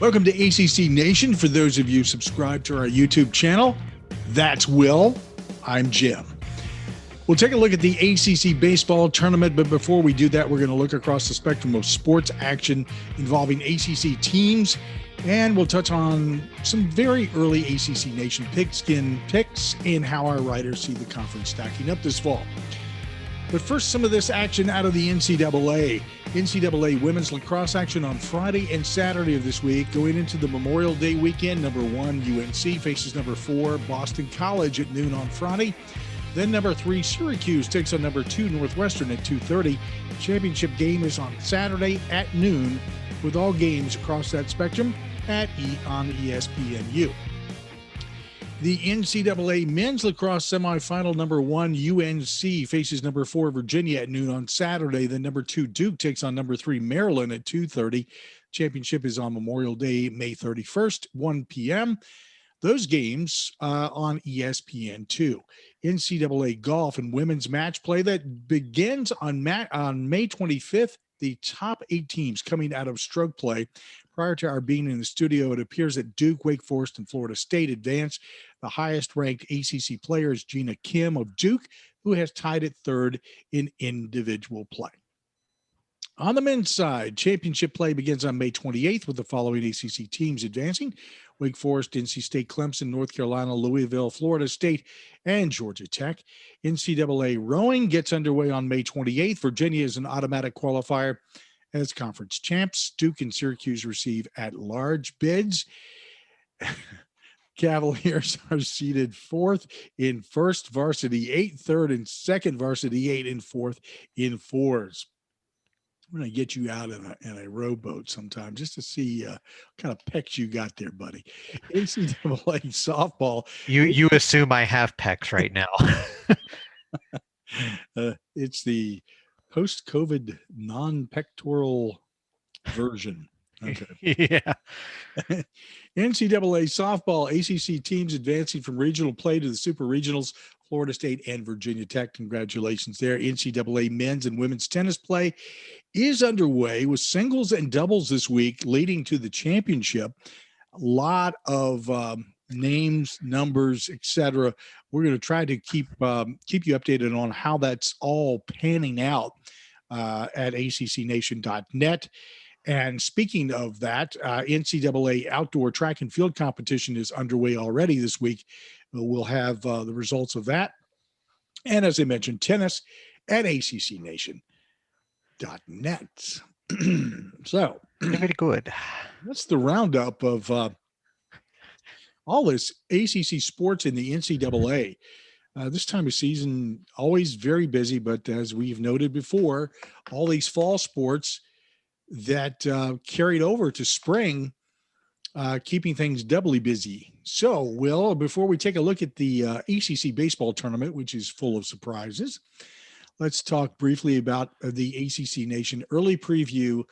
Welcome to ACC Nation. For those of you subscribed to our YouTube channel, that's Will. I'm Jim. We'll take a look at the ACC Baseball Tournament, but before we do that, we're going to look across the spectrum of sports action involving ACC teams, and we'll touch on some very early ACC Nation pigskin picks and how our writers see the conference stacking up this fall. But first, some of this action out of the NCAA. NCAA women's lacrosse action on Friday and Saturday of this week. Going into the Memorial Day weekend, number 1, UNC faces number 4, Boston College at noon on Friday. Then number 3, Syracuse takes on number 2, Northwestern at 2:30. Championship game is on Saturday at noon, with all games across that spectrum on ESPNU. The NCAA men's lacrosse semifinal, number 1, UNC faces number 4, Virginia at noon on Saturday. Then number 2, Duke takes on number 3, Maryland at 2:30. Championship is on Memorial Day, May 31st, 1 p.m. Those games on ESPN2. NCAA golf and women's match play that begins on May 25th. The top 8 teams coming out of stroke play. Prior to our being in the studio, it appears that Duke, Wake Forest, and Florida State advance. The highest-ranked ACC player is Gina Kim of Duke, who has tied at 3rd in individual play. On the men's side, championship play begins on May 28th with the following ACC teams advancing: Wake Forest, NC State, Clemson, North Carolina, Louisville, Florida State, and Georgia Tech. NCAA rowing gets underway on May 28th. Virginia is an automatic qualifier as conference champs. Duke and Syracuse receive at-large bids. Cavaliers are seated 4th in first varsity 8, 3rd in second varsity 8, and 4th in 4s. I'm going to get you out in a rowboat sometime just to see what kind of pecs you got there, buddy. NCAA softball. You assume I have pecs right now. It's the post-COVID non-pectoral version. Okay. Yeah. NCAA softball, ACC teams advancing from regional play to the super regionals, Florida State and Virginia Tech. Congratulations there. NCAA men's and women's tennis play is underway with singles and doubles this week, leading to the championship. A lot of names, numbers, etc. We're going to try to keep you updated on how that's all panning out at ACCNation.net. And speaking of that, NCAA outdoor track and field competition is underway already this week. We'll have the results of that. And as I mentioned, tennis at ACCNation.net. So, very good. That's the roundup of all this ACC sports in the NCAA. This time of season, always very busy, but as we've noted before, all these fall sports that carried over to spring, keeping things doubly busy. So, Will, before we take a look at the ACC Baseball Tournament, which is full of surprises, let's talk briefly about the ACC Nation early preview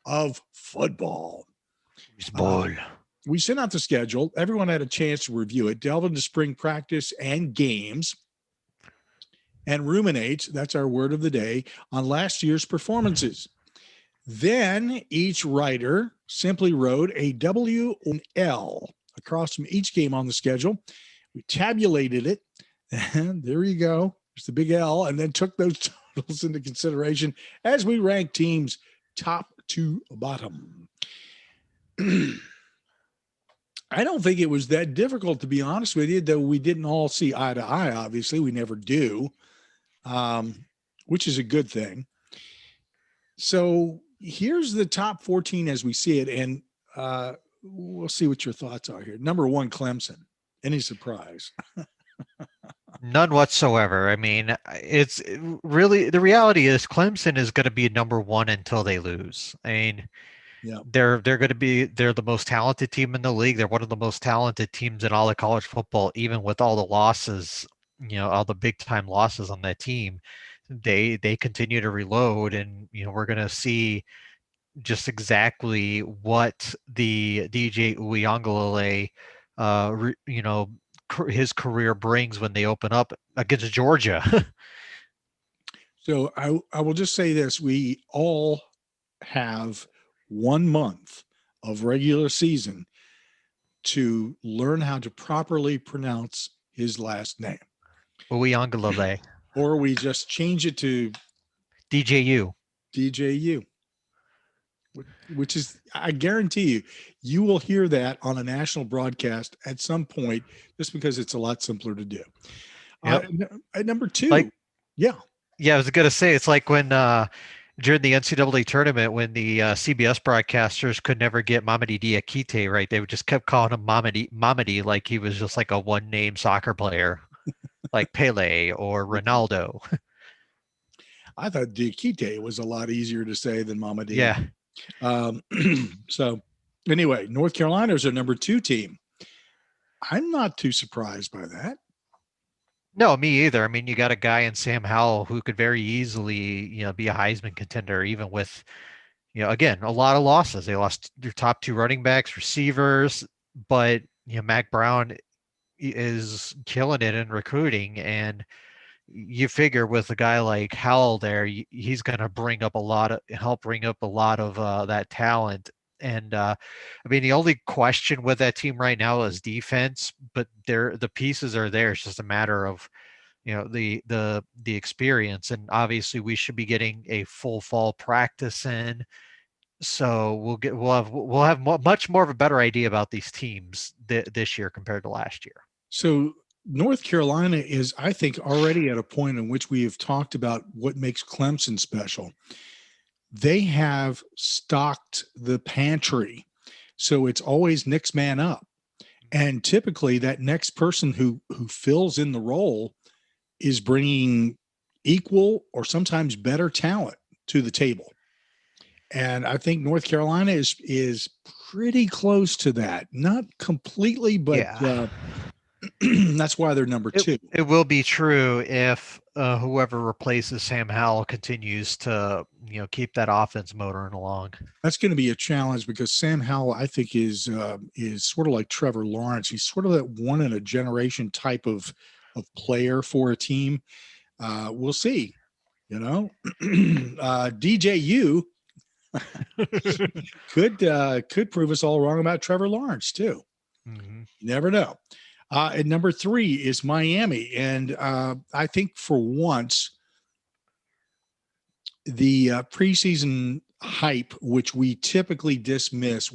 of football. Baseball. We sent out the schedule. Everyone had a chance to review it, delve into spring practice and games, and ruminate, that's our word of the day, on last year's performances. Then each writer simply wrote a W and L across from each game on the schedule. We tabulated it, and there you go. There's the big L, and then took those totals into consideration as we ranked teams top to bottom. I don't think it was that difficult, to be honest with you, though we didn't all see eye to eye, obviously. We never do, which is a good thing. So here's the top 14 as we see it, and we'll see what your thoughts are here. Number 1, Clemson. Any surprise? None whatsoever. I mean, it's really, the reality is Clemson is going to be number 1 until they lose. I mean, yeah, they're the most talented team in the league. They're one of the most talented teams in all of college football, even with all the losses, all the big time losses on that team. They continue to reload, and we're going to see just exactly what the DJ Uiagalelei his career brings when they open up against Georgia. So I will just say this. We all have 1 month of regular season to learn how to properly pronounce his last name. Uyunglele. Or we just change it to DJU. DJU, which is, I guarantee you, you will hear that on a national broadcast at some point just because it's a lot simpler to do. Yep. At number 2, Like, yeah. Yeah, I was going to say, it's like when during the NCAA tournament, when the CBS broadcasters could never get Mamadi Diakite right, they would just kept calling him Mamadi like he was just like a one-name soccer player, like Pele or Ronaldo. I thought Diakite was a lot easier to say than Mamadi. Yeah. So anyway, North Carolina is our number 2 team. I'm not too surprised by that. No, me either. I mean, you got a guy in Sam Howell who could very easily, be a Heisman contender, even with, again, a lot of losses. They lost their top 2 running backs, receivers, but Mac Brown is killing it in recruiting, and you figure with a guy like Howell there, he's going to help bring up a lot of that talent. And I mean, the only question with that team right now is defense, but the pieces are there. It's just a matter of the experience, and obviously we should be getting a full fall practice in, so we'll have much more of a better idea about these teams this year compared to last year. So North Carolina is, I think, already at a point in which we have talked about what makes Clemson special. They have stocked the pantry, so it's always next man up. And typically that next person who fills in the role is bringing equal or sometimes better talent to the table. And I think North Carolina is pretty close to that. Not completely, but Yeah. That's why they're number 2. It will be true if whoever replaces Sam Howell continues to keep that offense motoring along. That's going to be a challenge because Sam Howell, I think, is sort of like Trevor Lawrence. He's sort of that one in a generation type of player for a team. We'll see. DJU could prove us all wrong about Trevor Lawrence too. Mm-hmm. You never know. At number 3 is Miami. And I think for once, the preseason hype, which we typically dismiss,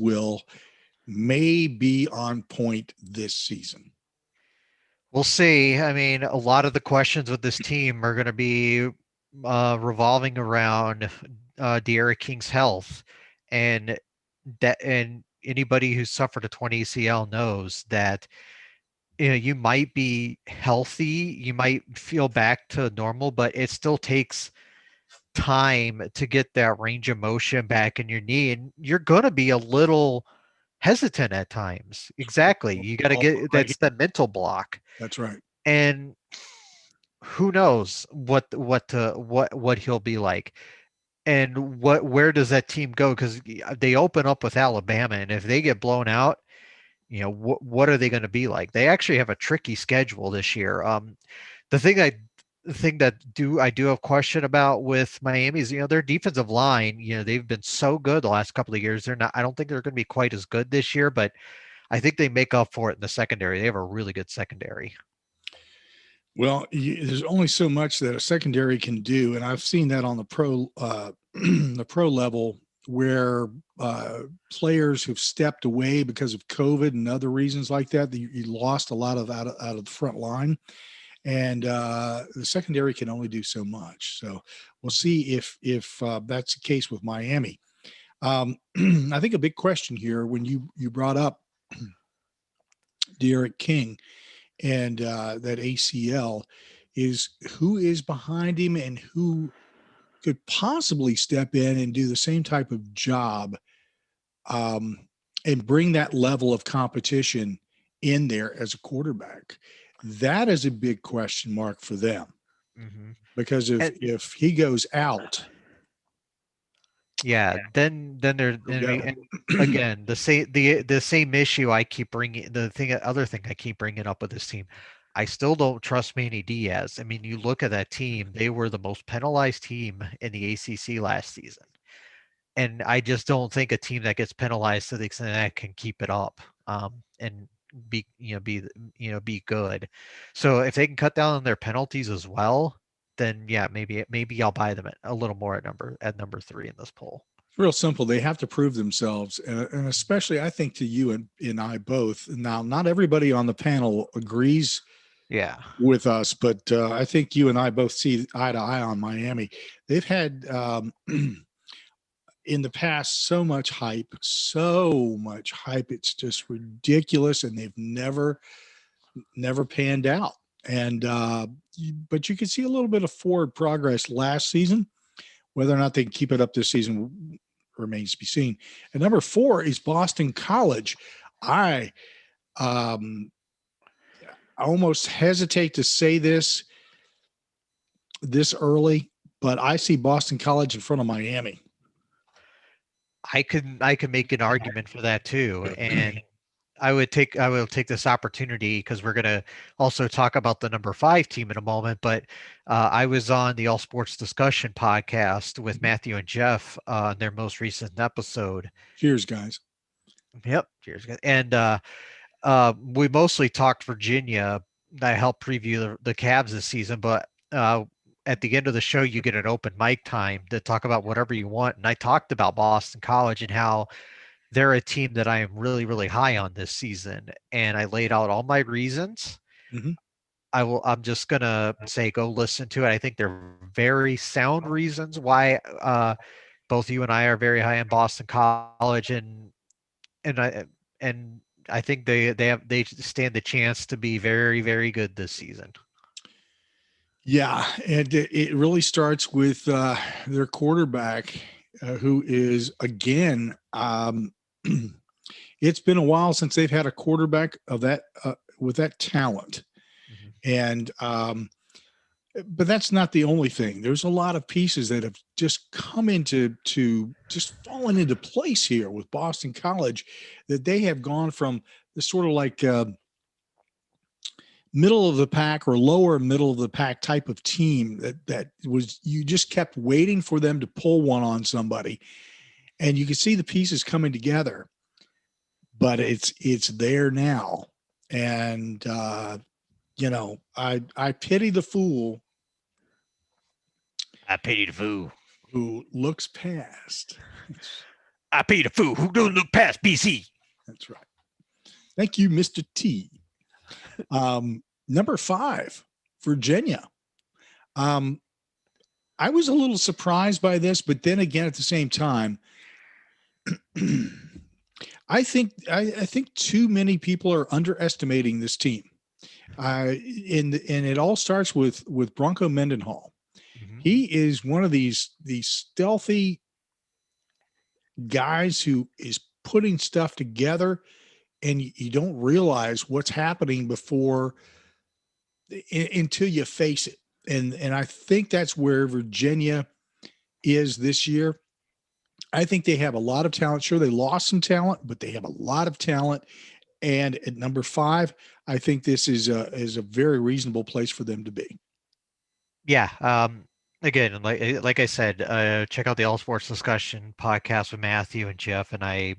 may be on point this season. We'll see. I mean, a lot of the questions with this team are going to be revolving around De'Ara King's health, and anybody who's suffered a torn ACL knows that you might be healthy, you might feel back to normal, but it still takes time to get that range of motion back in your knee, and you're going to be a little hesitant at times. Exactly. You got to get that's the mental block. That's right. And who knows what he'll be like, and where does that team go, because they open up with Alabama, and if they get blown out, what are they going to be like? They actually have a tricky schedule this year. The thing that I do have question about with Miami is, their defensive line, they've been so good the last couple of years. I don't think they're going to be quite as good this year, but I think they make up for it in the secondary. They have a really good secondary. Well, there's only so much that a secondary can do, and I've seen that on the pro level, where players who've stepped away because of COVID and other reasons like that. You lost a lot out of the front line, and the secondary can only do so much. So we'll see if that's the case with Miami. I think a big question here, when you brought up De'Ara King and that ACL, is who is behind him and who could possibly step in and do the same type of job and bring that level of competition in there as a quarterback. That is a big question mark for them. Mm-hmm. Because if he goes out, then there, again, the same issue I keep bringing, other thing I keep bringing up with this team, I still don't trust Manny Diaz. I mean, you look at that team; they were the most penalized team in the ACC last season. and I just don't think a team that gets penalized to the extent that can keep it up, and be good. So if they can cut down on their penalties as well, then yeah, maybe I'll buy them a little more at number 3 in this poll. It's real simple. They have to prove themselves, and especially I think to you and I both. Now, not everybody on the panel agrees Yeah. with us, but I think you and I both see eye to eye on Miami. They've had in the past so much hype. It's just ridiculous, and they've never panned out. And but you can see a little bit of forward progress last season. Whether or not they can keep it up this season remains to be seen. And number 4 is Boston College. I almost hesitate to say this early, but I see Boston College in front of Miami. I can make an argument for that too, and I will take this opportunity because we're going to also talk about the number 5 team in a moment. But I was on the All Sports Discussion podcast with Matthew and Jeff on their most recent episode. Cheers, guys. Yep, cheers, guys. And we mostly talked Virginia. I helped preview the Cavs this season, but at the end of the show, you get an open mic time to talk about whatever you want. And I talked about Boston College and how they're a team that I am really, really high on this season. And I laid out all my reasons. Mm-hmm. I'm just going to say, go listen to it. I think they're very sound reasons why both you and I are very high in Boston College. And I think they stand the chance to be very, very good this season. Yeah, and it really starts with their quarterback, who is, again, it's been a while since they've had a quarterback of that with that talent. Mm-hmm. And but that's not the only thing. There's a lot of pieces that have just come into just fallen into place here with Boston College, that they have gone from the sort of like middle of the pack or lower middle of the pack type of team that was, you just kept waiting for them to pull one on somebody, and you can see the pieces coming together, but it's there now. And I pity the fool. I pity the fool who looks past. I pity the fool who don't look past BC. That's right. Thank you, Mr. T. Number 5, Virginia. I was a little surprised by this, but then again, at the same time, I think too many people are underestimating this team. And it all starts with Bronco Mendenhall. Mm-hmm. He is one of these stealthy guys who is putting stuff together, and you don't realize what's happening until you face it. And I think that's where Virginia is this year. I think they have a lot of talent. Sure, they lost some talent, but they have a lot of talent. And at number 5, I think this is a very reasonable place for them to be. Yeah. Again, like I said, check out the All Sports Discussion podcast with Matthew and Jeff and I,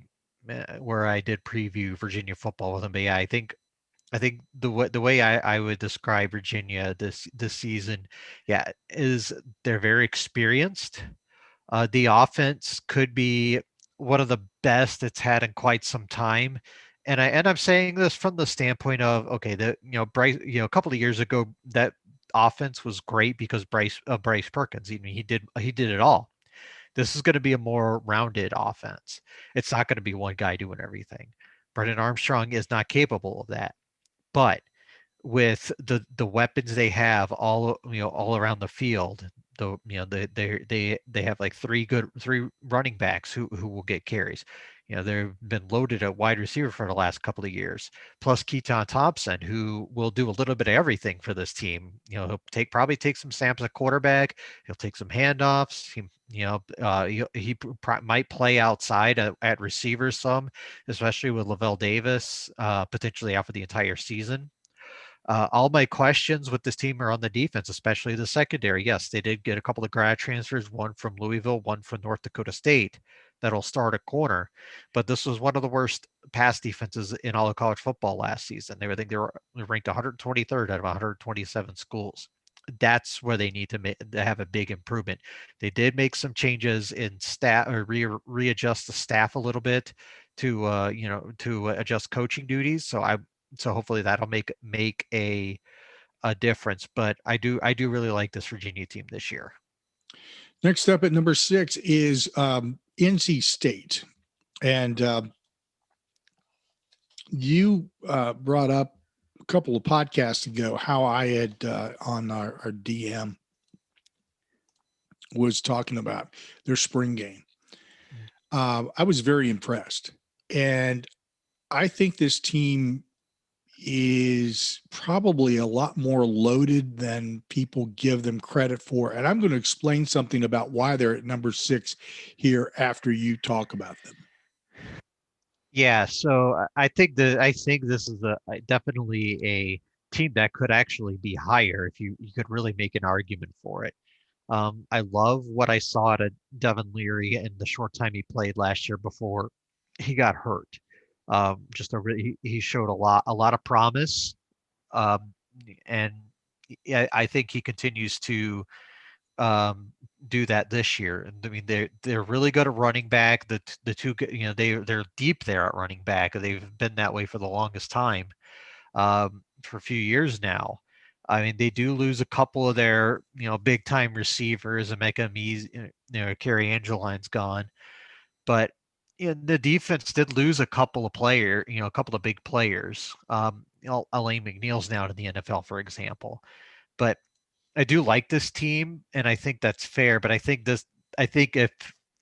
where I did preview Virginia football with them. But yeah, I think the way I would describe Virginia this season, yeah, is they're very experienced. The offense could be one of the best it's had in quite some time. And I'm saying this from the standpoint of, okay, Bryce, a couple of years ago, that offense was great because Bryce Perkins, he did it all. This is going to be a more rounded offense. It's not going to be one guy doing everything. Brennan Armstrong is not capable of that. But with the weapons they have all around the field, they have like three running backs who will get carries. They've been loaded at wide receiver for the last couple of years, plus Keaton Thompson, who will do a little bit of everything for this team. He'll probably take some snaps at quarterback. He'll take some handoffs. He might play outside at receivers some, especially with Lavelle Davis potentially out for the entire season. All my questions with this team are on the defense, especially the secondary. Yes, they did get a couple of grad transfers, one from Louisville, one from North Dakota State. that'll start a corner. But this was one of the worst pass defenses in all of college football last season. I think they were ranked 123rd out of 127 schools. That's where they need to have a big improvement. They did make some changes in staff, or readjust the staff a little bit to adjust coaching duties. So hopefully that'll make a difference. But I do really like this Virginia team this year. Next up at number 6 is NC State. And you brought up a couple of podcasts ago how I had on our DM was talking about their spring game. I was very impressed. And I think this team is probably a lot more loaded than people give them credit for. And I'm going to explain something about why they're at number 6 here after you talk about them. Yeah, so I think this is definitely a team that could actually be higher if you could really make an argument for it. I love what I saw out of Devin Leary in the short time he played last year before he got hurt. He showed a lot of promise, and I think he continues to do that this year. I mean, they're really good at running back. The two, they're deep there at running back. They've been that way for the longest time, for a few years now. I mean, they do lose a couple of their big time receivers and make them easy. Kerry Angeline's gone, but the defense did lose a couple of big players. Elaine McNeil's now in the NFL, for example, but I do like this team, and I think that's fair. But I think if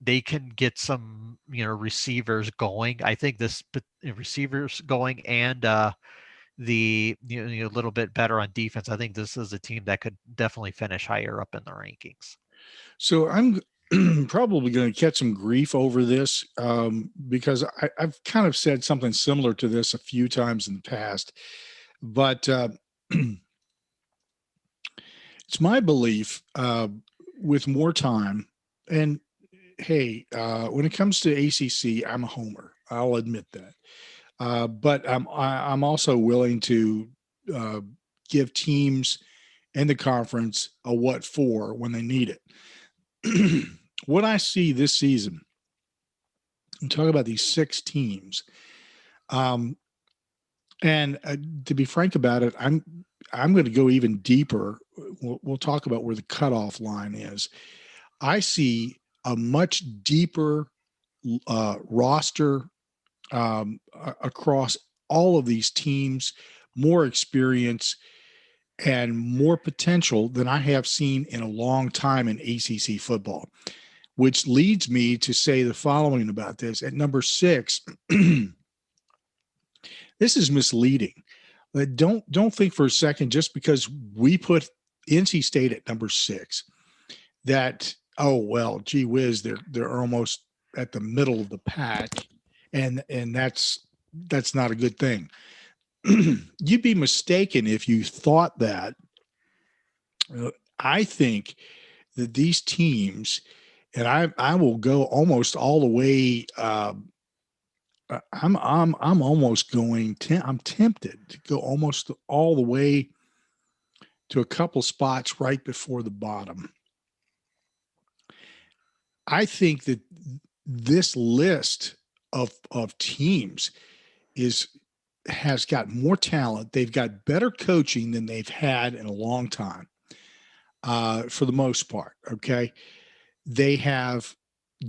they can get some receivers going, I think this receivers going and the a little bit better on defense, I think this is a team that could definitely finish higher up in the rankings. So I'm probably going to catch some grief over this because I've kind of said something similar to this a few times in the past, but it's my belief with more time, and hey, when it comes to ACC, I'm a homer. I'll admit that, but I'm also willing to give teams in the conference a what for when they need it. What I see this season, and talk about these 6 teams, and to be frank about it, I'm going to go even deeper. We'll talk about where the cutoff line is. I see a much deeper roster across all of these teams, more experience and more potential than I have seen in a long time in ACC football, which leads me to say the following about this. At number 6, this is misleading. Don't think for a second, just because we put NC State at number 6, that, oh, well, gee whiz, they're almost at the middle of the pack, and that's not a good thing. You'd be mistaken if you thought that. I think that these teams, and I will go almost all the way. I'm almost going. I'm tempted to go almost all the way to a couple spots right before the bottom. I think that this list of teams has got more talent. They've got better coaching than they've had in a long time, for the most part. Okay, they have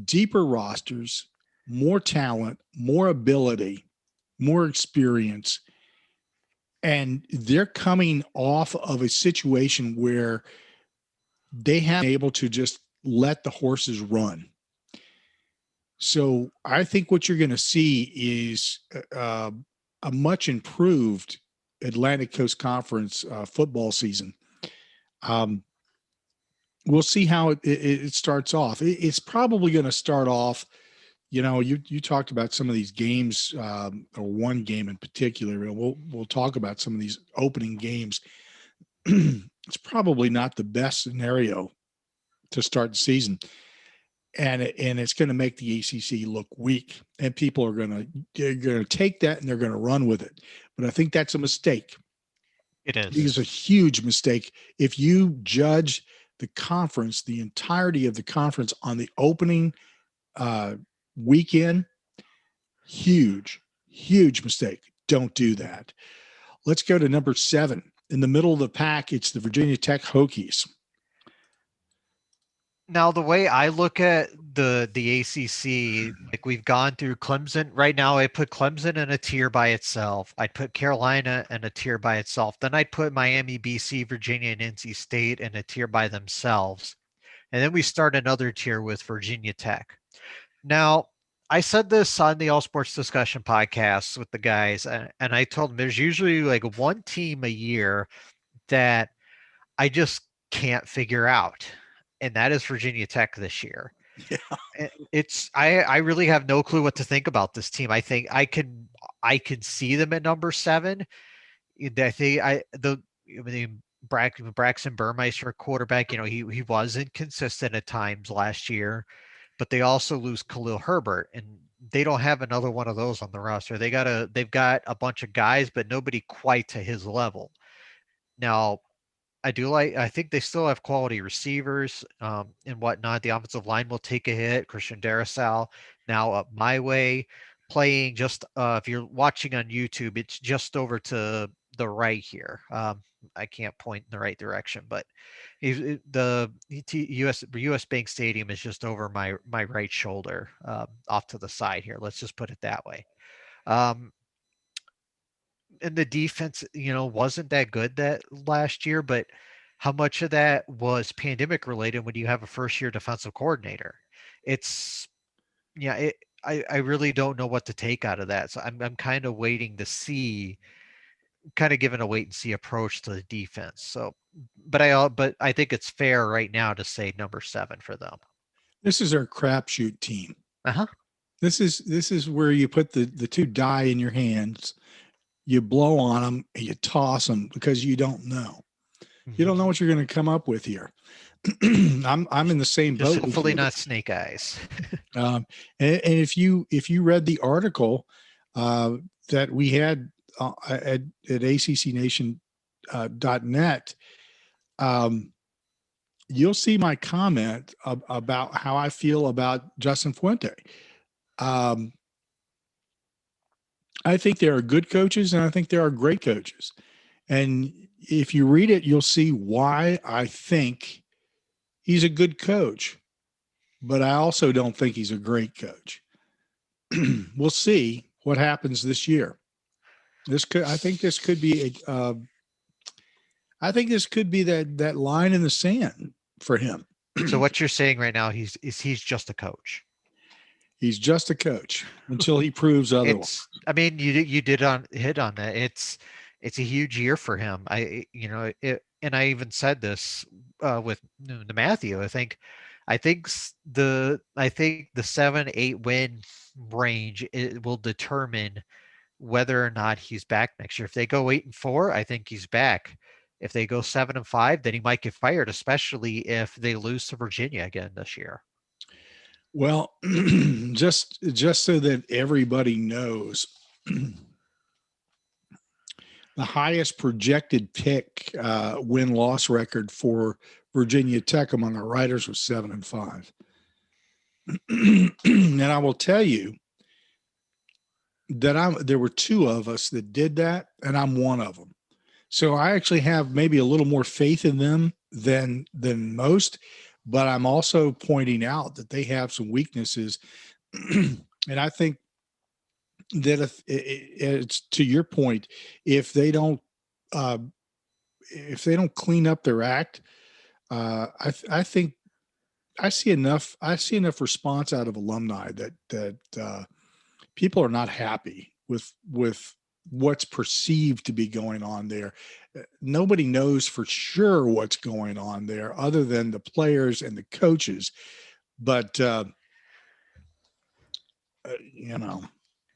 deeper rosters, more talent, more ability, more experience, and they're coming off of a situation where they have been able to just let the horses run. So I think what you're going to see is a much improved Atlantic Coast Conference football season. We'll see how it starts off. It's probably going to start off. You talked about some of these games, or one game in particular. We'll talk about some of these opening games. It's probably not the best scenario to start the season. and it's going to make the ACC look weak, and people are going to take that and they're going to run with it. But I think that's a mistake. It is. It's a huge mistake if you judge the conference, the entirety of the conference on the opening weekend. Huge mistake. Don't do that. Let's go to number 7. In the middle of the pack, it's the Virginia Tech Hokies. Now, the way I look at the ACC, like we've gone through Clemson. Right now, I put Clemson in a tier by itself. I'd put Carolina in a tier by itself. Then I'd put Miami, BC, Virginia, and NC State in a tier by themselves. And then we start another tier with Virginia Tech. Now, I said this on the All Sports Discussion podcast with the guys, and I told them there's usually like one team a year that I just can't figure out, and that is Virginia Tech this year. Yeah. I really have no clue what to think about this team. I think I could see them at number 7. I think Braxton Burmeister, quarterback, he was inconsistent at times last year, but they also lose Khalil Herbert, and they don't have another one of those on the roster. They've got a bunch of guys, but nobody quite to his level. Now, I think they still have quality receivers and whatnot. The offensive line will take a hit. Christian Darrisaw now up my way, playing just if you're watching on YouTube, it's just over to the right here. I can't point in the right direction, but the US Bank Stadium is just over my right shoulder, off to the side here. Let's just put it that way. And the defense, wasn't that good that last year, but how much of that was pandemic related when you have a first year defensive coordinator? I really don't know what to take out of that. So I'm kind of waiting to see, kind of giving a wait and see approach to the defense. So, but I think it's fair right now to say number 7 for them. This is our crapshoot team. Uh-huh. This is where you put the 2 die in your hands, you blow on them, and you toss them because you don't know. Mm-hmm. You don't know what you're going to come up with here. I'm in the same boat. Hopefully not snake eyes. And if you read the article that we had at ACCNation.net, you'll see my comment about how I feel about Justin Fuente. I think there are good coaches, and I think there are great coaches. And if you read it, you'll see why I think he's a good coach, but I also don't think he's a great coach. We'll see what happens this year. I think this could be that line in the sand for him. So what you're saying right now, he's just a coach. He's just a coach until he proves otherwise. You did hit on that. It's a huge year for him. And I even said this with the Matthew. I think the 7-8 win range, it will determine whether or not he's back next year. If they go 8-4, I think he's back. If they go 7-5, then he might get fired, especially if they lose to Virginia again this year. Well, just so that everybody knows, the highest projected pick win-loss record for Virginia Tech among our writers was 7-5. And I will tell you that there were 2 of us that did that, and I'm one of them. So I actually have maybe a little more faith in them than most, but I'm also pointing out that they have some weaknesses. And I think that if it's to your point, if they don't clean up their act, I think I see enough response out of alumni that people are not happy with what's perceived to be going on there. Nobody knows for sure what's going on there other than the players and the coaches. But,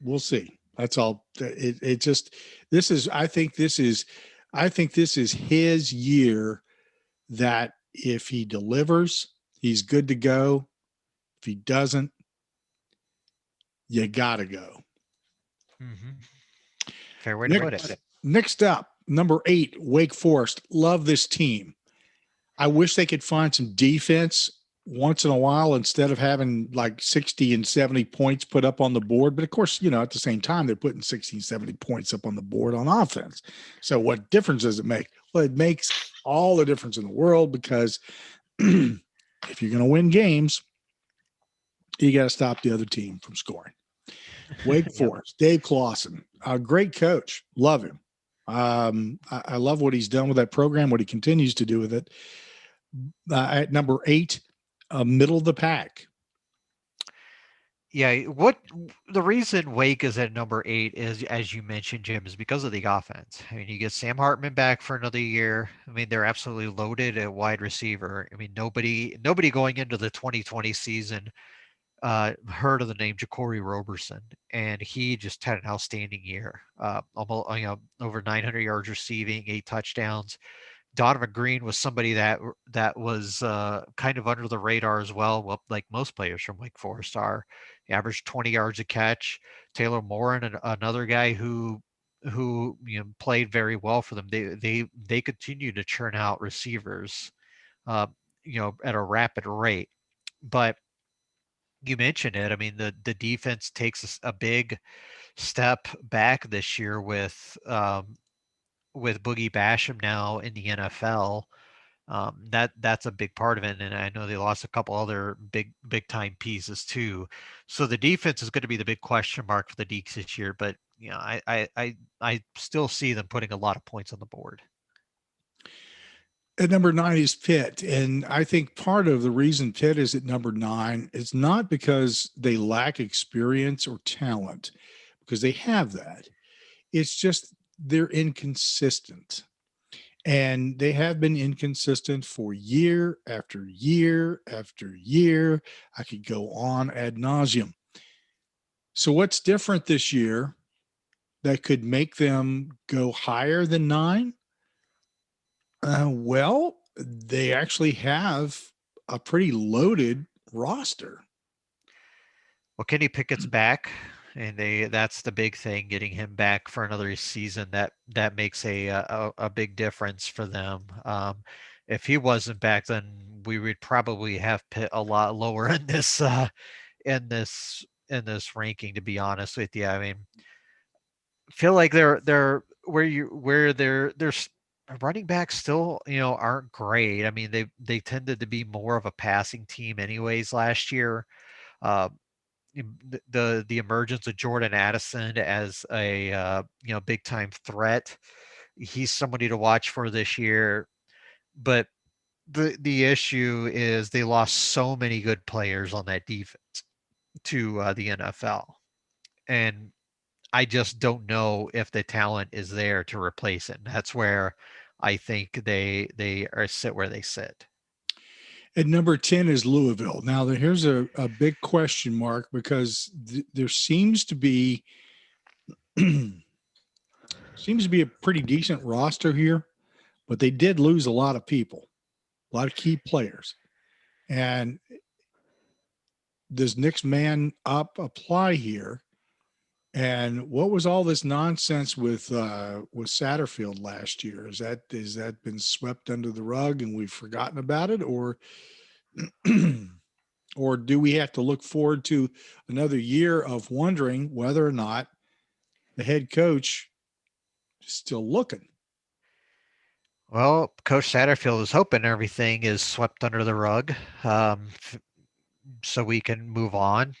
we'll see. That's all. I think this is his year, that if he delivers, he's good to go. If he doesn't, you got to go. Mm-hmm. Fair way to put it. Next up, number 8, Wake Forest. Love this team. I wish they could find some defense once in a while instead of having like 60 and 70 points put up on the board. But of course, at the same time, they're putting 60 and 70 points up on the board on offense. So what difference does it make? Well, it makes all the difference in the world because if you're going to win games, you got to stop the other team from scoring. Wake Forest, Dave Clawson, a great coach. Love him. I love what he's done with that program, what he continues to do with it. At number 8, middle of the pack. Yeah, what the reason Wake is at number 8 is, as you mentioned, Jim, is because of the offense. I mean, you get Sam Hartman back for another year. I mean, they're absolutely loaded at wide receiver. I mean, nobody going into the 2020 season heard of the name Jacory Roberson, and he just had an outstanding year. Almost, over 900 yards receiving, 8 touchdowns. Donovan Green was somebody that was kind of under the radar as well. Well, like most players from Wake Forest are, he averaged 20 yards a catch. Taylor Morin, another guy who played very well for them. They continue to churn out receivers, at a rapid rate. But you mentioned it. I mean, the defense takes a big step back this year with Boogie Basham now in the NFL. That's a big part of it, and I know they lost a couple other big time pieces too. So the defense is going to be the big question mark for the Deacs this year. But I still see them putting a lot of points on the board. At number 9 is Pitt. And I think part of the reason Pitt is at number 9 is not because they lack experience or talent, because they have that. It's just they're inconsistent. And they have been inconsistent for year after year after year. I could go on ad nauseum. So what's different this year that could make them go higher than 9? Well, they actually have a pretty loaded roster. Well, Kenny Pickett's back, and that's the big thing, getting him back for another season. That makes a big difference for them. If he wasn't back, then we would probably have Pitt a lot lower in this ranking, to be honest with you. I mean, feel like they're where their running backs still aren't great. I mean, they tended to be more of a passing team anyways last year. The emergence of Jordan Addison as a big time threat, he's somebody to watch for this year. But the issue is they lost so many good players on that defense to the NFL, and I just don't know if the talent is there to replace it. And that's where I think they sit where they sit. At number 10 is Louisville. Now, here's a big question mark because there seems to be a pretty decent roster here, but they did lose a lot of people, a lot of key players. And does Nick's man up apply here? And what was all this nonsense with Satterfield last year? Is that been swept under the rug and we've forgotten about it, or or do we have to look forward to another year of wondering whether or not the head coach is still looking? Well, Coach Satterfield is hoping everything is swept under the rug, so we can move on.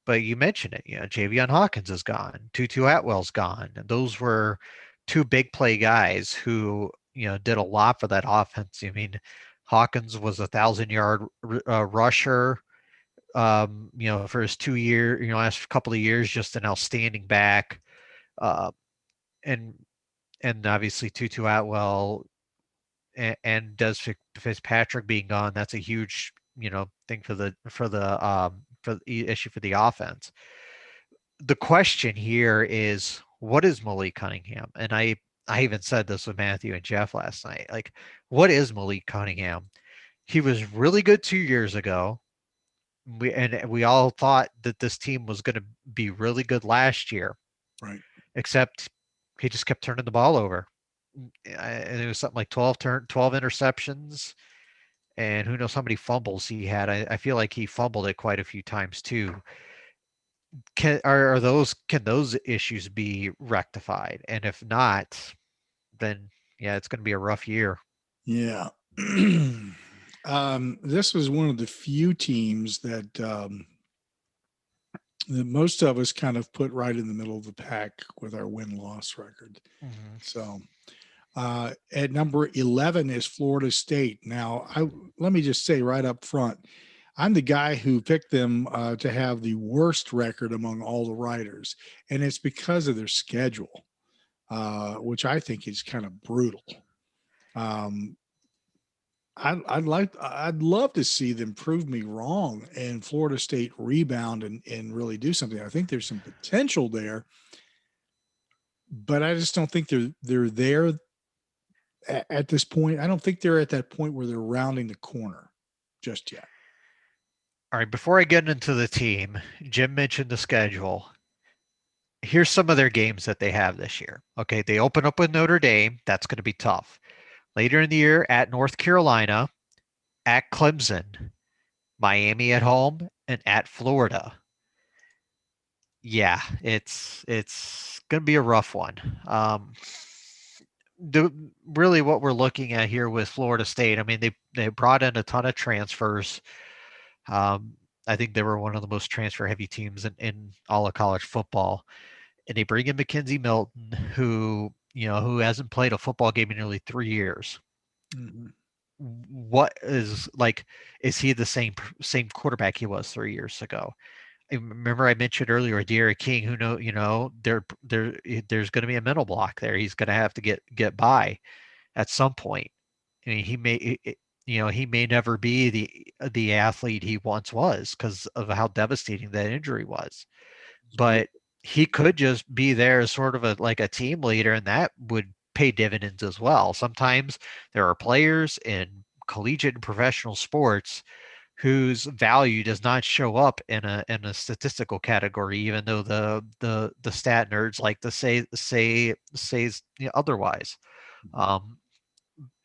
But you mentioned it, Javion Hawkins is gone. Tutu Atwell's gone. And those were 2 big play guys who, did a lot for that offense. I mean, Hawkins was 1,000-yard rusher, for his 2 year, last couple of years, just an outstanding back. And obviously Tutu Atwell and Des Fitzpatrick being gone, that's a huge, thing for the issue for the offense. The question here is, what is Malik Cunningham? And I even said this with Matthew and Jeff last night. Like, what is Malik Cunningham? He was really good 2 years ago. We all thought that this team was going to be really good last year, Right. except he just kept turning the ball over. And it was something like 12 interceptions, and who knows how many fumbles he had. I feel like he fumbled it quite a few times too. Can those issues be rectified? And if not, then yeah, it's going to be a rough year. Yeah. This was one of the few teams that most of us kind of put right in the middle of the pack with our win-loss record. Mm-hmm. So at number 11 is Florida State. Now, let me just say right up front, I'm the guy who picked them to have the worst record among all the writers, and it's because of their schedule, which I think is kind of brutal. Um, I'd love to see them prove me wrong and Florida State rebound and really do something. I think there's some potential there, but I just don't think they're there at this point. I don't think they're at that point where they're rounding the corner just yet. All right, before I get into the team, Jim mentioned the schedule. Here's some of their games that they have this year. Okay, they open up with Notre Dame. That's going to be tough. Later in the year, at North Carolina, at Clemson, Miami at home, and at Florida. Yeah, it's going to be a rough one. Really what we're looking at here with Florida State, I mean, they brought in a ton of transfers. I think they were one of the most transfer heavy teams in all of college football. And they bring in Mackenzie Milton, who hasn't played a football game in nearly 3 years. Mm-hmm. What is he the same quarterback he was 3 years ago? I remember I mentioned earlier Derek King, who there's going to be a mental block there. He's going to have to get by at some point. I mean, he may never be the athlete he once was because of how devastating that injury was. But he could just be there as sort of a team leader, and that would pay dividends as well. Sometimes there are players in collegiate and professional sports whose value does not show up in a statistical category, even though the stat nerds like to say otherwise.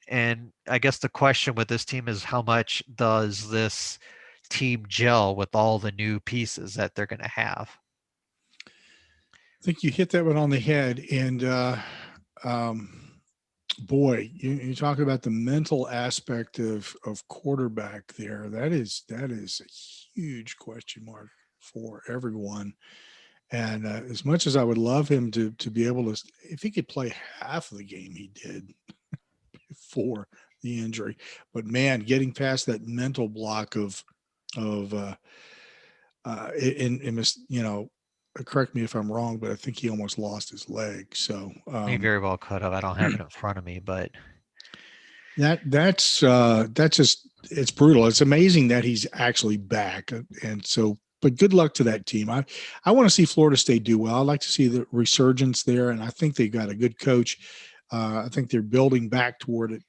And I guess the question with this team is how much does this team gel with all the new pieces that they're going to have? I think you hit that one on the head. And boy, you talk about the mental aspect of quarterback there. That is a huge question mark for everyone. And as much as I would love him to be able to, if he could play half of the game he did before the injury, but man, getting past that mental block of correct me if I'm wrong, but I think he almost lost his leg. So He very well could have. I don't have it in front of me, but that's just, it's brutal. It's amazing that he's actually back, and so. But good luck to that team. I want to see Florida State do well. I'd like to see the resurgence there, and I think they've got a good coach. I think they're building back toward it.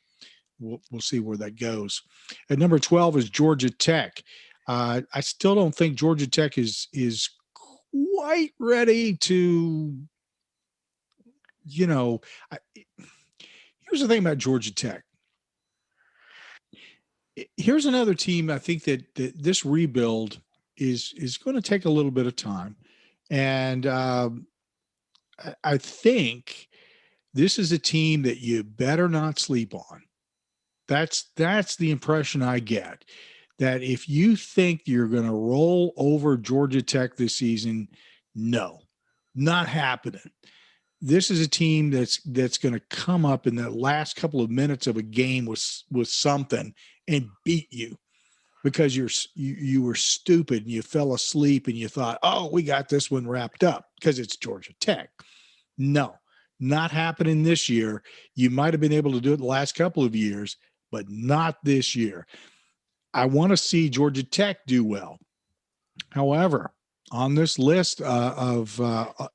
We'll see where that goes. At number 12 is Georgia Tech. I still don't think Georgia Tech is quite ready to, here's the thing about Georgia Tech. Here's another team I think that this rebuild is going to take a little bit of time. And I think this is a team that you better not sleep on. That's the impression I get, that if you think you're going to roll over Georgia Tech this season, no, not happening. This is a team that's going to come up in the last couple of minutes of a game with something and beat you because you were stupid and you fell asleep and you thought, oh, we got this one wrapped up because it's Georgia Tech. No, not happening this year. You might have been able to do it the last couple of years, but not this year. I want to see Georgia Tech do well. However, on this list of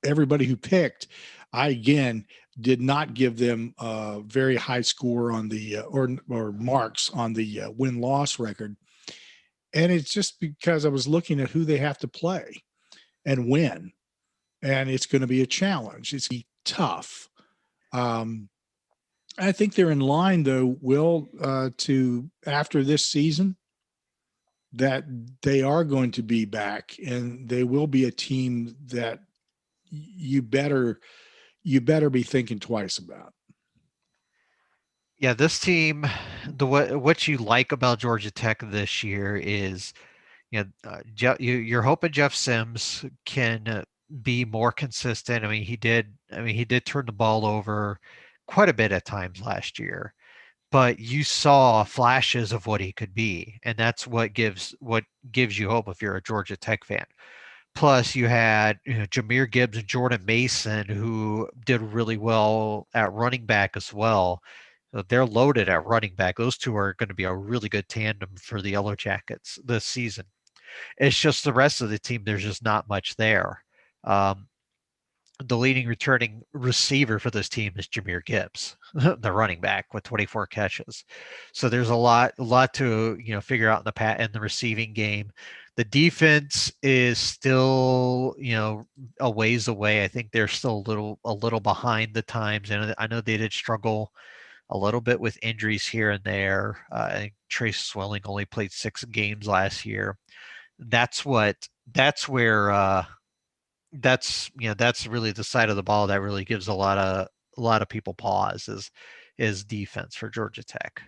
everybody who picked, I again did not give them a very high score on the or marks on the win-loss record. And it's just because I was looking at who they have to play and when, and it's going to be a challenge. It's going to be tough. I think they're in line, though, Will, to after this season, that they are going to be back, and they will be a team that you better be thinking twice about. Yeah, this team, what you like about Georgia Tech this year is, you're hoping Jeff Sims can be more consistent. He did turn the ball over quite a bit at times last year, but you saw flashes of what he could be, and that's what gives you hope if you're a Georgia Tech fan. Plus, you had Jameer Gibbs and Jordan Mason, who did really well at running back as well. So they're loaded at running back. Those two are going to be a really good tandem for the Yellow Jackets this season. It's just the rest of the team, there's just not much there. The leading returning receiver for this team is Jameer Gibbs, the running back with 24 catches. So there's a lot to figure out in the receiving game. The defense is still a ways away. I think they're still a little behind the times, and I know they did struggle a little bit with injuries here and there. I think Trace Swilling only played 6 games last year. That's where that's really the side of the ball that really gives a lot of people pause is defense for Georgia Tech.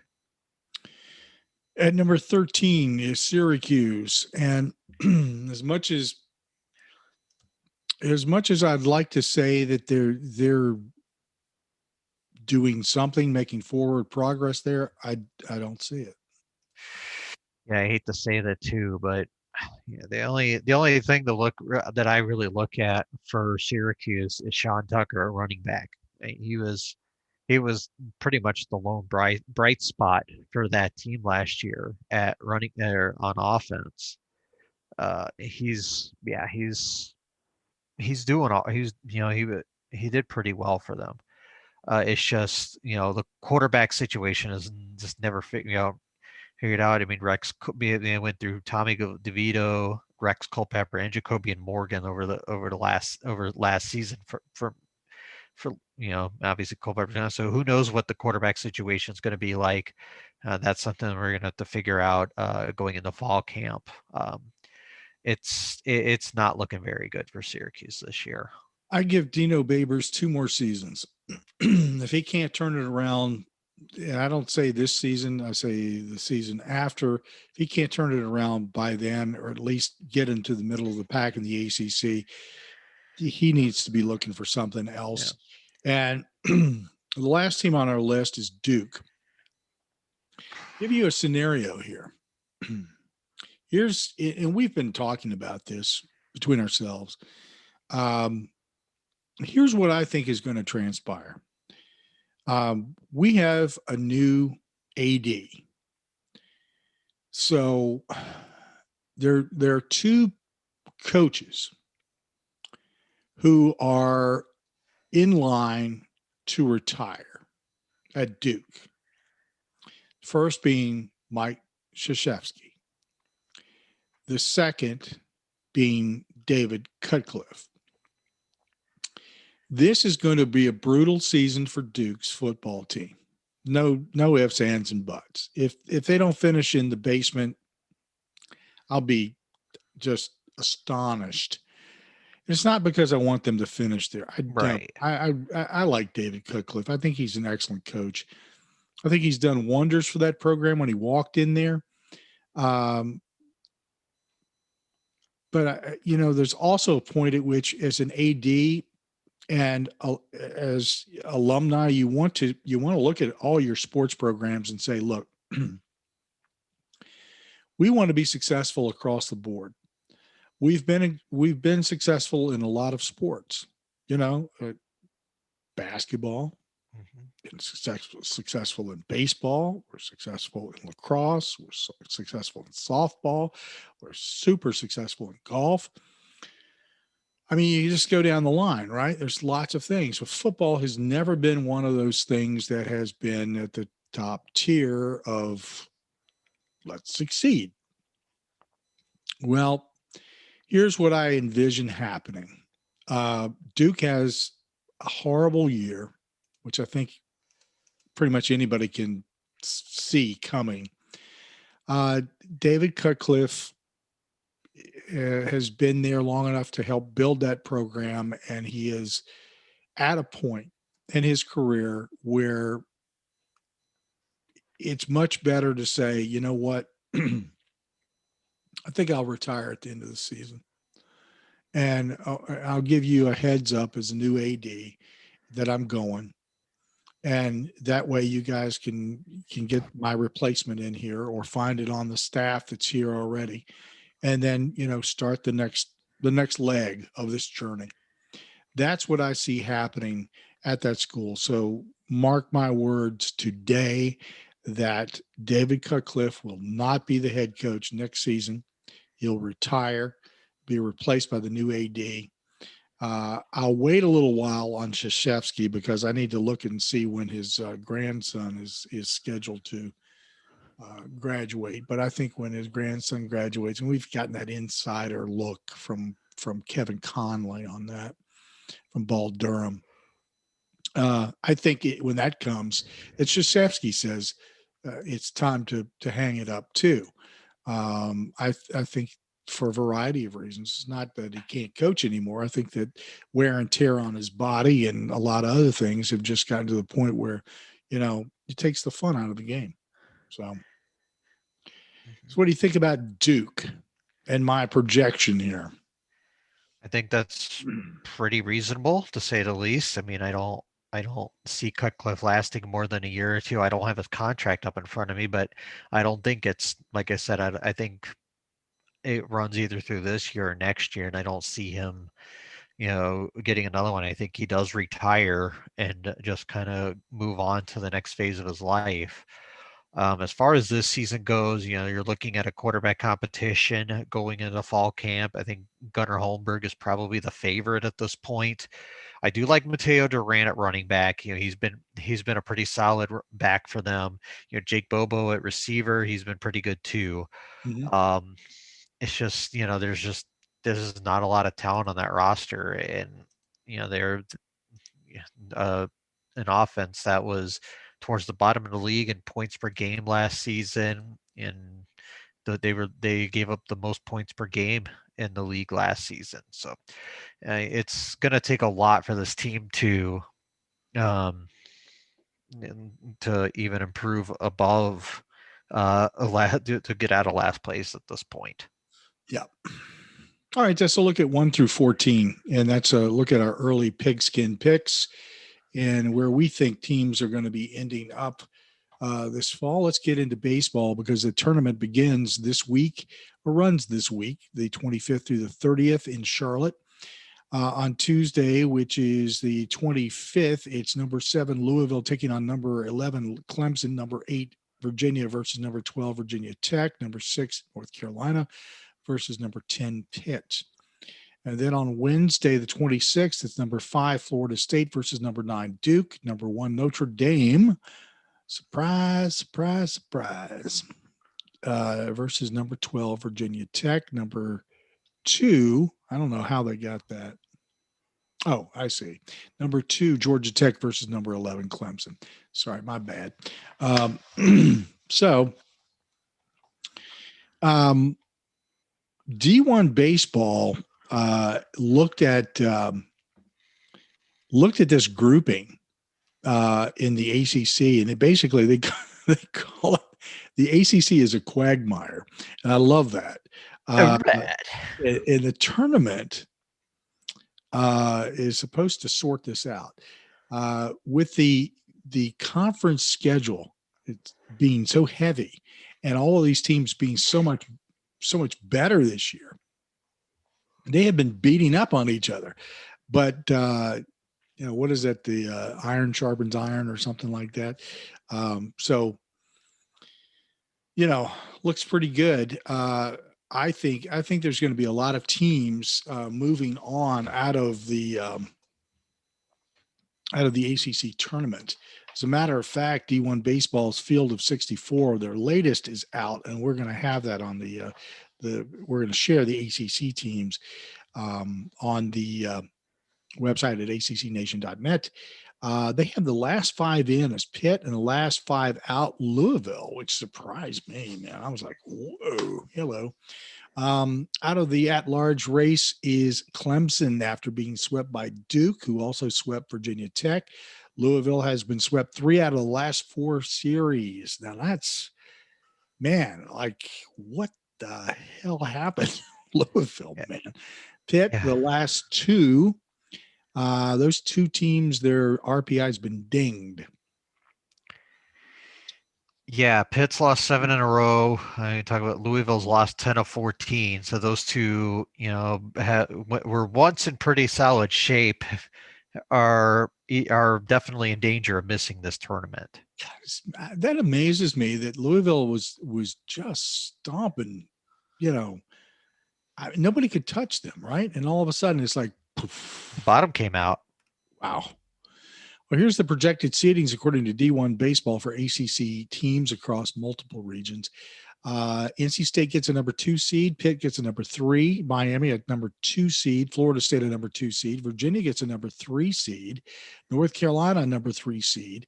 At number 13 is Syracuse, and as much as I'd like to say that they're doing something, making forward progress there, I don't see it. Yeah, I hate to say that too, but the only thing that I really look at for Syracuse is Sean Tucker, a running back. He was pretty much the lone bright spot for that team last year at running on offense. He's doing all he did pretty well for them. It's just the quarterback situation is just never figured out. I mean, they went through Tommy DeVito, Rex Culpepper, and Jacobian Morgan over last season for obviously Culpepper. So who knows what the quarterback situation is going to be like? That's something we're going to have to figure out going into fall camp. It's not looking very good for Syracuse this year. I give Dino Babers 2 more seasons. If he can't turn it around, and I don't say this season, I say the season after, if he can't turn it around by then, or at least get into the middle of the pack in the ACC, he needs to be looking for something else. Yeah. And the last team on our list is Duke. Give you a scenario here. And we've been talking about this between ourselves. Here's what I think is going to transpire. We have a new AD. So there are 2 coaches who are in line to retire at Duke. First being Mike Krzyzewski. The second being David Cutcliffe. This is going to be a brutal season for Duke's football team. No ifs, ands, and buts. If they don't finish in the basement, I'll be just astonished. It's not because I want them to finish there. I like David Cutcliffe. I think he's an excellent coach. I think he's done wonders for that program when he walked in there. But there's also a point at which, as an AD and as alumni, you want to look at all your sports programs and say, look, we want to be successful across the board. We've been successful in a lot of sports, basketball, been successful in baseball. We're successful in lacrosse. We're successful in softball. We're super successful in golf. I mean, you just go down the line, right? There's lots of things. But football has never been one of those things that has been at the top tier of let's succeed. Well, here's what I envision happening. Duke has a horrible year, which I think pretty much anybody can see coming. David Cutcliffe has been there long enough to help build that program, and he is at a point in his career where it's much better to say, you know what, I think I'll retire at the end of the season. And I'll give you a heads up as a new AD that I'm going. And that way you guys can get my replacement in here or find it on the staff that's here already. And then, start the next leg of this journey. That's what I see happening at that school. So mark my words today that David Cutcliffe will not be the head coach next season. He'll retire, be replaced by the new AD. I'll wait a little while on Krzyzewski because I need to look and see when his grandson is scheduled to graduate. But I think when his grandson graduates, and we've gotten that insider look from Kevin Conley on that from Ball Durham. I think when that comes, it's Krzyzewski says it's time to hang it up too. I think for a variety of reasons. It's not that he can't coach anymore. I think that wear and tear on his body and a lot of other things have just gotten to the point where, it takes the fun out of the game. So what do you think about Duke and my projection here? I think that's pretty reasonable to say the least. I mean, I don't see Cutcliffe lasting more than a year or two. I don't have his contract up in front of me, but I don't think it's, like I said, I think it runs either through this year or next year, and I don't see him, getting another one. I think he does retire and just kind of move on to the next phase of his life. As far as this season goes, you're looking at a quarterback competition going into fall camp. I think Gunnar Holmberg is probably the favorite at this point. I do like Mateo Duran at running back. He's been a pretty solid back for them. Jake Bobo at receiver, he's been pretty good too. Mm-hmm. It's just, there's not a lot of talent on that roster, and they're an offense that was towards the bottom of the league in points per game last season, and they gave up the most points per game in the league last season. So it's going to take a lot for this team to even improve above to get out of last place at this point. Yeah. All right, that's a look at 1 through 14, and that's a look at our early pigskin picks and where we think teams are going to be ending up this fall. Let's get into baseball because the tournament begins this week or runs this week, the 25th through the 30th in Charlotte. On Tuesday, which is the 25th, it's number 7 Louisville taking on number 11 Clemson, number 8 Virginia versus number 12 Virginia Tech, number 6 North Carolina versus number 10 Pitt. And then on Wednesday, the 26th, it's number 5 Florida State versus number 9 Duke, number 1 Notre Dame. Surprise, surprise, surprise. Versus number 12 Virginia Tech, number 2. I don't know how they got that. Oh, I see. Number 2 Georgia Tech versus number 11 Clemson. Sorry, my bad. D1 baseball looked at this grouping in the ACC, and they call it the ACC is a quagmire, and I love that. In the tournament is supposed to sort this out with the conference schedule. It's being so heavy, and all of these teams being so much better this year. They have been beating up on each other, but what is that? The iron sharpens iron or something like that. So looks pretty good. I think there's going to be a lot of teams moving on out of the ACC tournament As a matter of fact, D1 Baseball's Field of 64, their latest is out, and we're going to have that on we're going to share the ACC teams on the website at accnation.net. They have the last 5 in as Pitt and the last 5 out Louisville, which surprised me, man. I was like, whoa, hello. Out of the at-large race is Clemson after being swept by Duke, who also swept Virginia Tech. Louisville has been swept 3 out of the last 4 series. Now that's, man, like what the hell happened? Louisville, man. Pitt, the last 2, those 2 teams, their RPI has been dinged. Yeah, Pitt's lost 7 in a row. I talk about Louisville's lost 10 of 14. So those two, were once in pretty solid shape, are definitely in danger of missing this tournament. That amazes me that Louisville was just stomping, nobody could touch them, right? And all of a sudden it's like poof. The bottom came out. Wow. Well, here's the projected seedings according to D1 Baseball for ACC teams across multiple regions. NC State gets a number 2 seed. Pitt gets a number 3. Miami at number 2 seed. Florida State a number 2 seed. Virginia gets a number 3 seed. North Carolina a number 3 seed.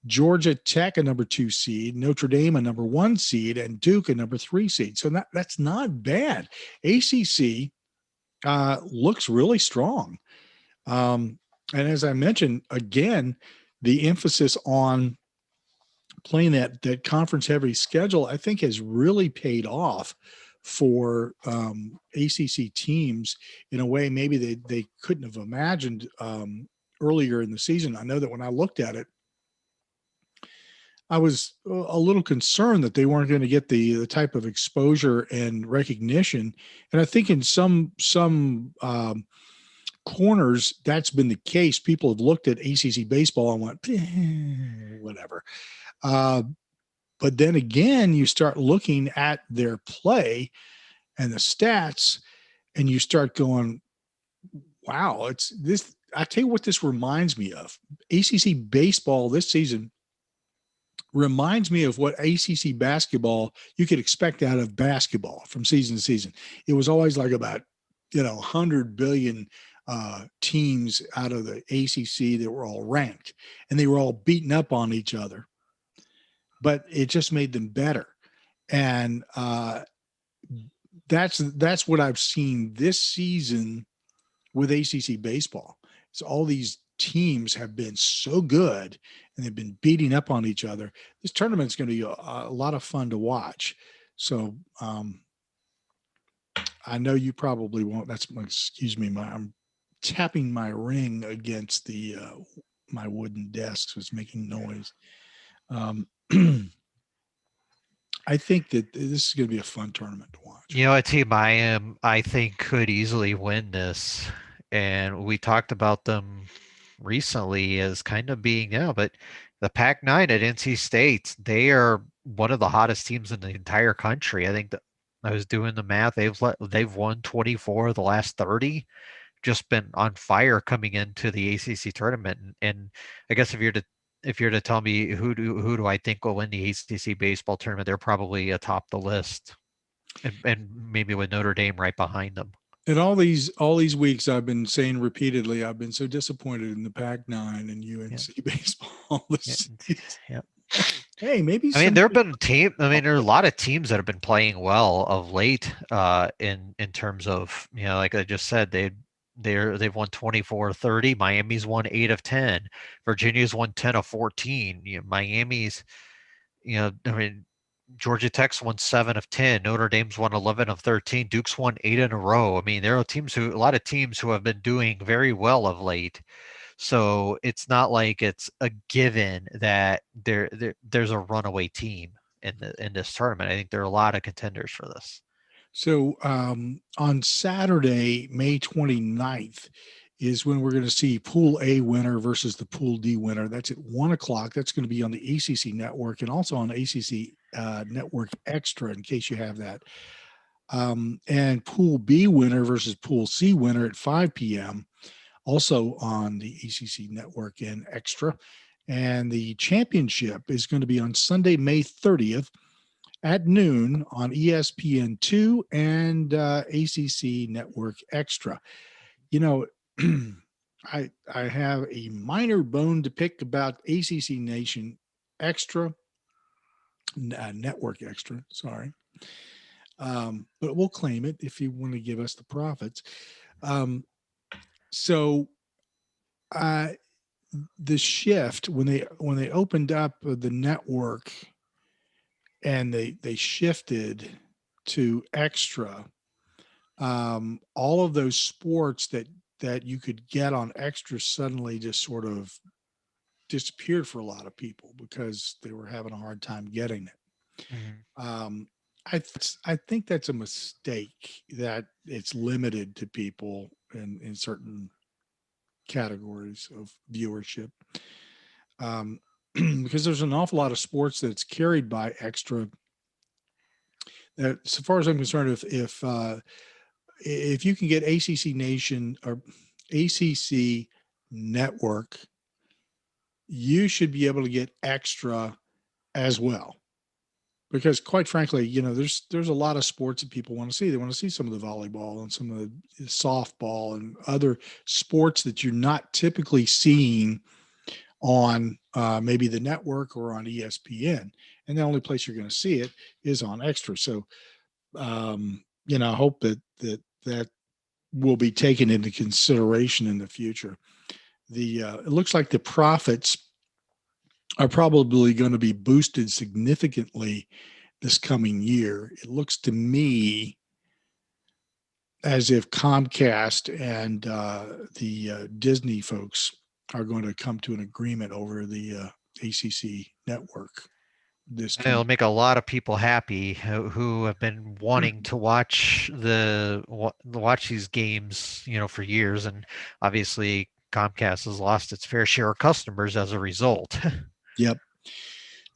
Georgia Tech a number 2 seed. Notre Dame a number 1 seed. And Duke a number 3 seed. So that's not bad. ACC looks really strong. And as I mentioned, again, the emphasis on playing that conference-heavy schedule, I think, has really paid off for ACC teams in a way maybe they couldn't have imagined earlier in the season. I know that when I looked at it, I was a little concerned that they weren't going to get the type of exposure and recognition. And I think in some corners, that's been the case. People have looked at ACC baseball and went, whatever. But then again, you start looking at their play and the stats, and you start going, wow, it's this. I tell you what this reminds me of. ACC baseball this season reminds me of what ACC basketball you could expect out of basketball from season to season. It was always like about, 100 billion teams out of the ACC that were all ranked, and they were all beaten up on each other, but it just made them better. And that's what I've seen this season with ACC baseball. So all these teams have been so good and they've been beating up on each other. This tournament's going to be a lot of fun to watch. So I know you probably won't. Excuse me, I'm tapping my ring against the my wooden desk, so it's making noise. I think that this is going to be a fun tournament to watch. A team I think could easily win this, and we talked about them recently as kind of being, but the Pac-9 at NC State, they are one of the hottest teams in the entire country. I think that I was doing the math. They've won 24 of the last 30, just been on fire coming into the ACC tournament. And I guess if you're to tell me who do I think will win the ACC baseball tournament, they're probably atop the list, and maybe with Notre Dame right behind them. And all these weeks, I've been saying repeatedly, I've been so disappointed in the Pac-9 and UNC baseball. Yeah. Hey, maybe. There have been there are a lot of teams that have been playing well of late. In terms of, like I just said, they've won 24-30. Miami's won 8 of 10. Virginia's won 10 of 14. Miami's, Georgia Tech's won 7 of 10. Notre Dame's won 11 of 13. Duke's won 8 in a row. There are a lot of teams who have been doing very well of late. So it's not like it's a given that there's a runaway team in this tournament. I think there are a lot of contenders for this. So on Saturday, May 29th, is when we're going to see Pool A winner versus the Pool D winner. That's at 1:00. That's going to be on the ACC Network and also on ACC Network Extra, in case you have that. And Pool B winner versus Pool C winner at 5 p.m., also on the ACC Network and Extra. And the championship is going to be on Sunday, May 30th at noon on ESPN2 and ACC Network Extra. You know, I have a minor bone to pick about ACC Nation Extra, Network Extra, sorry. But we'll claim it if you want to give us the profits. So the shift when they opened up the network and they shifted to extra, all of those sports that you could get on extra suddenly just sort of disappeared for a lot of people because they were having a hard time getting it. Mm-hmm. I think that's a mistake that it's limited to people in certain categories of viewership, because there's an awful lot of sports that's carried by extra. That, so far as I'm concerned, if you can get ACC Nation or ACC Network, you should be able to get extra as well. Because quite frankly, there's a lot of sports that people want to see. They want to see some of the volleyball and some of the softball and other sports that you're not typically seeing on maybe the network or on ESPN. And the only place you're going to see it is on extra. So, I hope that will be taken into consideration in the future. It looks like the profits are probably going to be boosted significantly this coming year. It looks to me as if Comcast and the Disney folks are going to come to an agreement over the ACC network. It'll make a lot of people happy who have been wanting to watch these games, for years, and obviously Comcast has lost its fair share of customers as a result. Yep.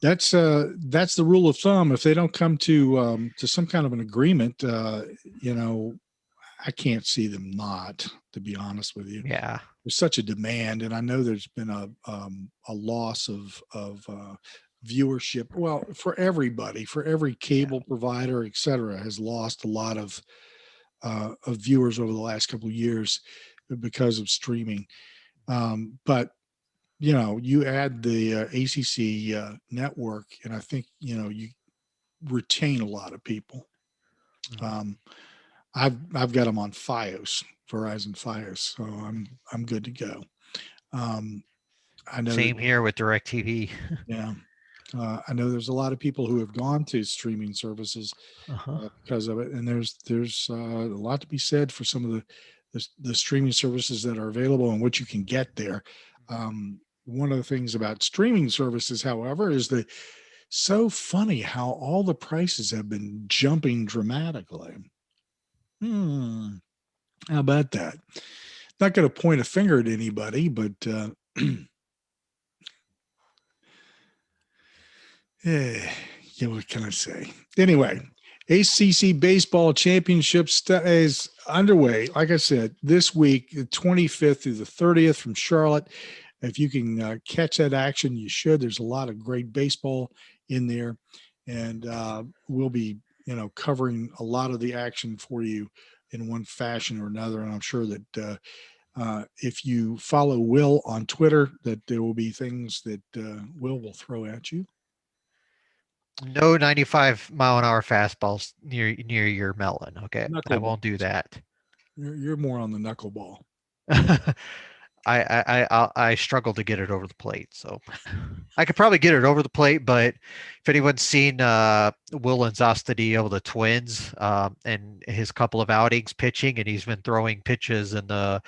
That's the rule of thumb. If they don't come to some kind of an agreement, I can't see them not, to be honest with you. Yeah. There's such a demand, and I know there's been a loss of viewership. Well, for everybody, for every cable provider, et cetera, has lost a lot of viewers over the last couple of years because of streaming. But you add the ACC network, and I think you retain a lot of people. I've got them on Fios, Verizon Fios, so I'm good to go. I know same here with DirecTV. Yeah. I know there's a lot of people who have gone to streaming services because of it, and there's a lot to be said for some of the streaming services that are available and what you can get there. One of the things about streaming services, however, is that so funny how all the prices have been jumping dramatically. How about that? Not going to point a finger at anybody, but what can I say? Anyway, ACC Baseball Championship is underway. Like I said, this week, the 25th through the 30th from Charlotte. If you can catch that action, you should. There's a lot of great baseball in there, and we'll be, covering a lot of the action for you in one fashion or another. And I'm sure that if you follow Will on Twitter, that there will be things that will throw at you. No 95-mile-an-hour fastballs near your melon. Okay, I won't do that. You're more on the knuckleball. I struggle to get it over the plate, so I could probably get it over the plate. But if anyone's seen Will Ncaa, the Twins, and his couple of outings pitching, and he's been throwing pitches in the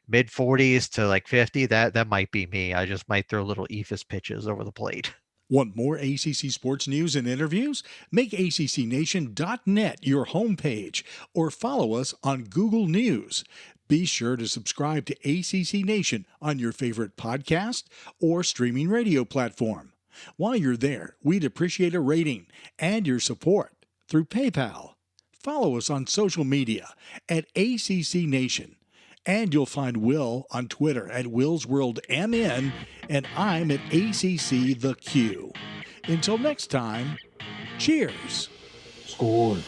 mid 40s to like 50, that might be me. I just might throw little eephus pitches over the plate. Want more ACC sports news and interviews? Make ACCNation.net your homepage or follow us on Google News. Be sure to subscribe to ACC Nation on your favorite podcast or streaming radio platform. While you're there, we'd appreciate a rating and your support through PayPal. Follow us on social media at ACC Nation And you'll find Will on Twitter at WillsWorldMN, and I'm at ACC The Q. Until next time, cheers. Score.